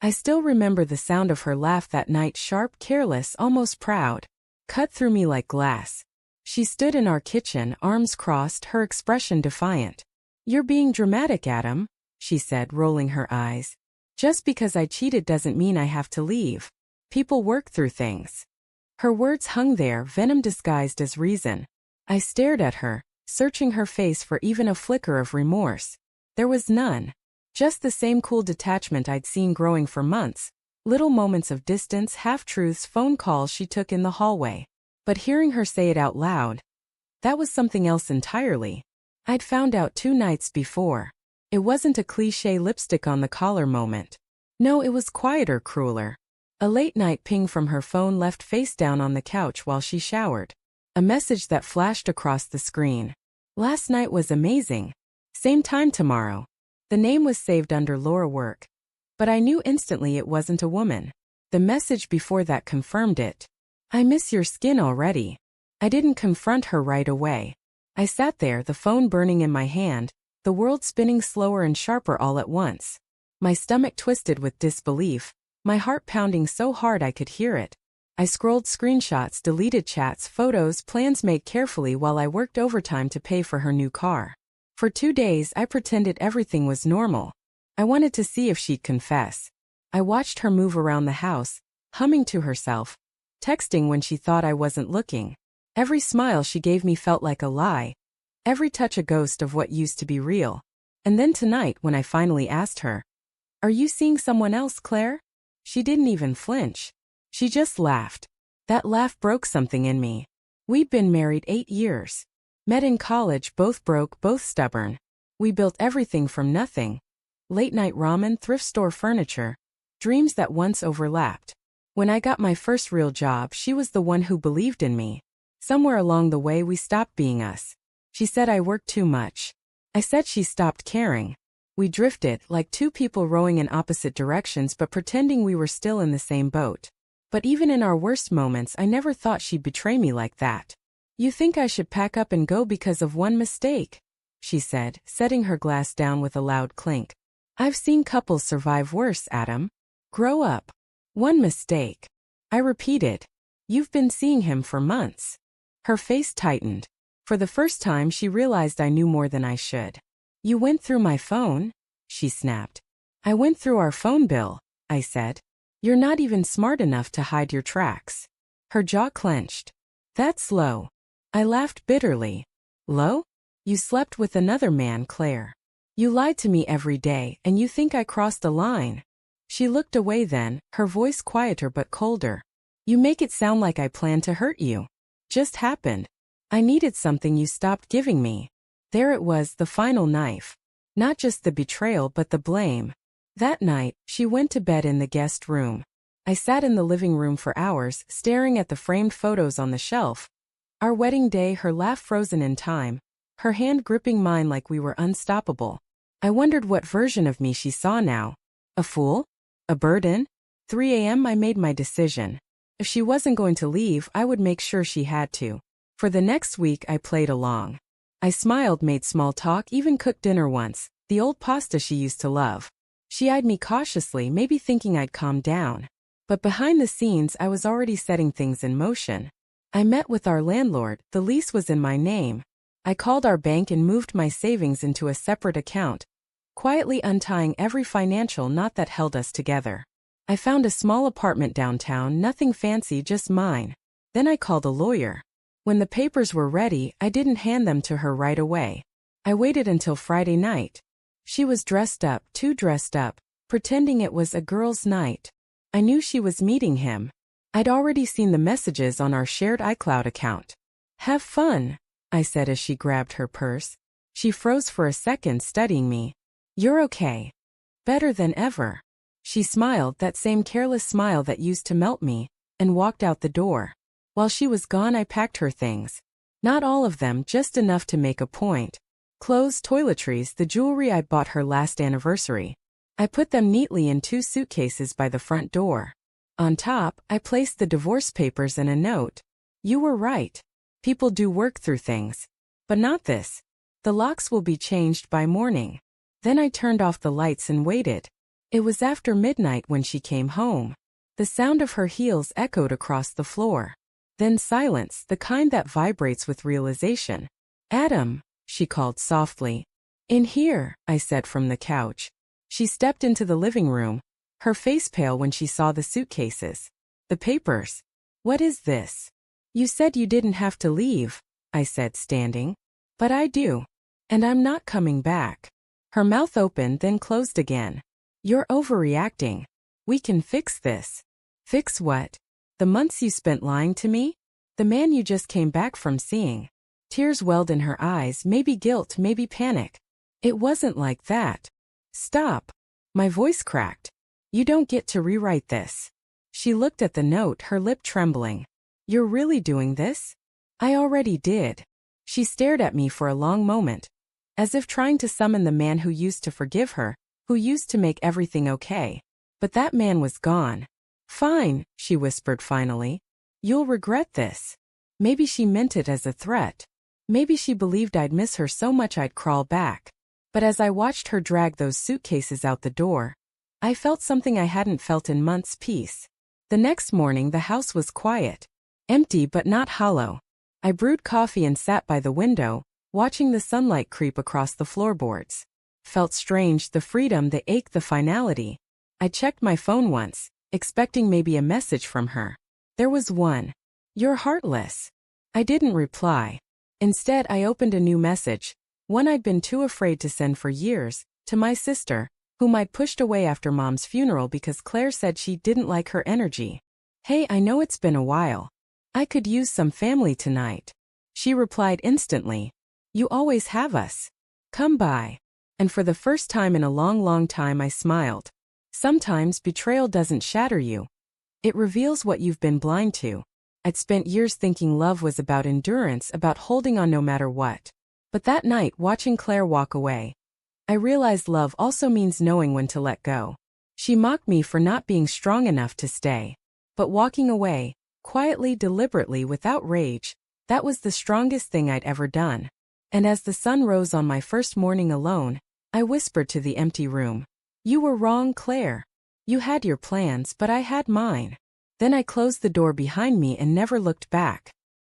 I still remember the sound of her laugh that night, sharp, careless, almost proud. Cut through me like glass. She stood in our kitchen, arms crossed, her expression defiant. "You're being dramatic, Adam," she said, rolling her eyes. "Just because I cheated doesn't mean I have to leave. People work through things." Her words hung there, venom disguised as reason. I stared at her, searching her face for even a flicker of remorse. There was none. Just the same cool detachment I'd seen growing for months. Little moments of distance, half-truths, phone calls she took in the hallway. But hearing her say it out loud, that was something else entirely. I'd found out 2 nights before. It wasn't a cliché lipstick on the collar moment. No, it was quieter, crueler. A late-night ping from her phone left face down on the couch while she showered. A message that flashed across the screen. "Last night was amazing. Same time tomorrow." The name was saved under Laura Work. But I knew instantly it wasn't a woman. The message before that confirmed it. "I miss your skin already." I didn't confront her right away. I sat there, the phone burning in my hand, the world spinning slower and sharper all at once. My stomach twisted with disbelief, my heart pounding so hard I could hear it. I scrolled screenshots, deleted chats, photos, plans made carefully while I worked overtime to pay for her new car. For 2 days I pretended everything was normal. I wanted to see if she'd confess. I watched her move around the house, humming to herself, texting when she thought I wasn't looking. Every smile she gave me felt like a lie, every touch a ghost of what used to be real. And then tonight when I finally asked her, "Are you seeing someone else, Claire?" She didn't even flinch. She just laughed. That laugh broke something in me. We'd been married 8 years. Met in college, both broke, both stubborn. We built everything from nothing. Late-night ramen, thrift store furniture. Dreams that once overlapped. When I got my first real job, she was the one who believed in me. Somewhere along the way we stopped being us. She said I worked too much. I said she stopped caring. We drifted, like 2 people rowing in opposite directions but pretending we were still in the same boat. But even in our worst moments I never thought she'd betray me like that. "You think I should pack up and go because of one mistake?" she said, setting her glass down with a loud clink. "I've seen couples survive worse, Adam. Grow up." "One mistake," I repeated. "You've been seeing him for months." Her face tightened. For the first time she realized I knew more than I should. "You went through my phone?" she snapped. "I went through our phone bill," I said. "You're not even smart enough to hide your tracks." Her jaw clenched. "That's low." I laughed bitterly. "Low? You slept with another man, Claire. You lied to me every day, and you think I crossed a line." She looked away then, her voice quieter but colder. "You make it sound like I planned to hurt you. Just happened. I needed something you stopped giving me." There it was, the final knife. Not just the betrayal but the blame. That night, she went to bed in the guest room. I sat in the living room for hours, staring at the framed photos on the shelf. Our wedding day, her laugh frozen in time, her hand gripping mine like we were unstoppable. I wondered what version of me she saw now. A fool? A burden? 3 a.m. I made my decision. If she wasn't going to leave, I would make sure she had to. For the next week I played along. I smiled, made small talk, even cooked dinner once, the old pasta she used to love. She eyed me cautiously, maybe thinking I'd calm down. But behind the scenes I was already setting things in motion. I met with our landlord, the lease was in my name. I called our bank and moved my savings into a separate account, quietly untying every financial knot that held us together. I found a small apartment downtown, nothing fancy, just mine. Then I called a lawyer. When the papers were ready, I didn't hand them to her right away. I waited until Friday night. She was dressed up, too dressed up, pretending it was a girls' night. I knew she was meeting him. I'd already seen the messages on our shared iCloud account. "Have fun," I said as she grabbed her purse. She froze for a second, studying me. "You're okay." "Better than ever." She smiled, that same careless smile that used to melt me, and walked out the door. While she was gone I packed her things. Not all of them, just enough to make a point. Clothes, toiletries, the jewelry I bought her last anniversary. I put them neatly in 2 suitcases by the front door. On top, I placed the divorce papers and a note. "You were right. People do work through things. But not this. The locks will be changed by morning." Then I turned off the lights and waited. It was after midnight when she came home. The sound of her heels echoed across the floor. Then silence, the kind that vibrates with realization. Adam, she called softly. In here, I said from the couch. She stepped into the living room, her face pale when she saw the suitcases. The papers. What is this? You said you didn't have to leave, I said, standing. But I do. And I'm not coming back. Her mouth opened, then closed again. You're overreacting. We can fix this. Fix what? The months you spent lying to me? The man you just came back from seeing? Tears welled in her eyes, maybe guilt, maybe panic. It wasn't like that. Stop. My voice cracked. You don't get to rewrite this. She looked at the note, her lip trembling. You're really doing this? I already did. She stared at me for a long moment, as if trying to summon the man who used to forgive her, who used to make everything okay. But that man was gone. Fine, she whispered finally. You'll regret this. Maybe she meant it as a threat. Maybe she believed I'd miss her so much I'd crawl back. But as I watched her drag those suitcases out the door, I felt something I hadn't felt in months: peace. The next morning the house was quiet. Empty but not hollow. I brewed coffee and sat by the window, watching the sunlight creep across the floorboards. Felt strange, the freedom, the ache, the finality. I checked my phone once, expecting maybe a message from her. There was one. You're heartless. I didn't reply. Instead, I opened a new message, one I'd been too afraid to send for years, to my sister, whom I'd pushed away after Mom's funeral because Claire said she didn't like her energy. Hey, I know it's been a while. I could use some family tonight. She replied instantly. You always have us. Come by. And for the first time in a long time I smiled. Sometimes betrayal doesn't shatter you. It reveals what you've been blind to. I'd spent years thinking love was about endurance, about holding on no matter what. But that night, watching Claire walk away, I realized love also means knowing when to let go. She mocked me for not being strong enough to stay. But walking away, quietly, deliberately, without rage, that was the strongest thing I'd ever done. And as the sun rose on my first morning alone, I whispered to the empty room. You were wrong, Claire. You had your plans, but I had mine. Then I closed the door behind me and never looked back.